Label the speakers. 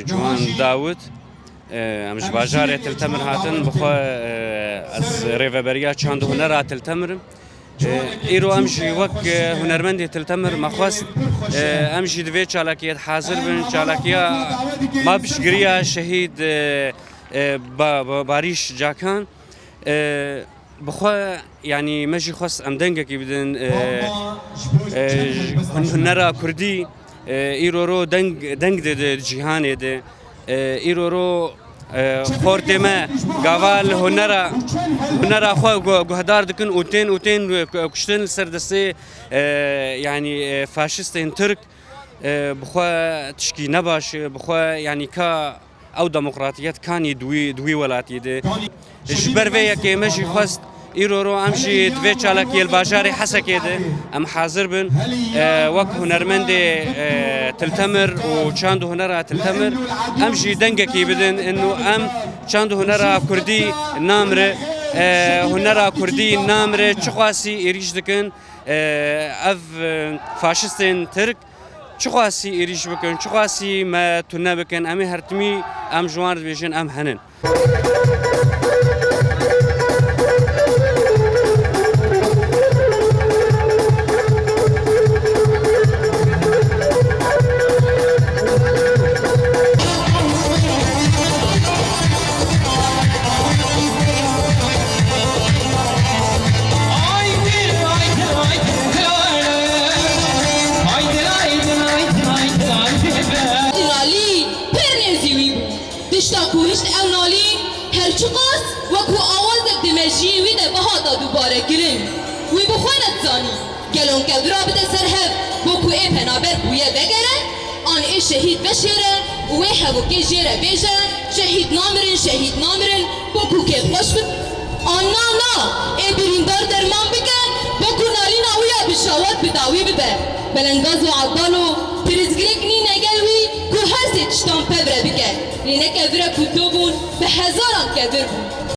Speaker 1: جوان داوود امش باجار تلتمر هاتن بخوا از ریوبریا چند هنر تلتمرم ایرو امشی وقت هنرمندی تلتمر مخواست امشی دوی چالاکیت حاضر بن چالاکیا ما بشگریا شهید باریش جاکان بخوا يعني ماشي خاص ام دنگه کی بدن هنرا کردی ایرو دنگ ده جهان ده ایرو خورت ما قوال هنرا خو گهدار دکن اوتين کشتن سردسته يعني فاشستين ترك بخوا تشكي نباش بخوا يعني كا او ديمقراطيات كان دوي ولاتي ده جبر في ماشي خاص ایرو امشی دوی چالاکی الباجاری حس کده ام حاضر بن وقت هنرمند تلتمر و چند هنر تلتمر امشی دنگه کی بدن انه ام چند هنر کردی نامره هنر کردی نامره چخواسی ایریش دکن اف فاشستین ترک چخواسی ایریش بکن چخواسی ما تونه بکن امی هرتمی ام جوان بیشن ام هنن
Speaker 2: هرچقاس وکو آواز دمجی وی ده بهادا دوباره گرین وی بخواند زانی گلون گلدرا بده سرهب وکو ای پنابر بویه بگره آن ای شهید بشیره وی هوکی جیره بیجه شهید نامرن وکو که خوش بد آن نا ای بریندار درمان بکن وکو نالی ناویا بشاوات بداوی بده بلنداز و عدالو پریزگرک نی نگلوی که هر سی تشتان پبره بکن لینه کبره کتو بون به هزاران کدر بون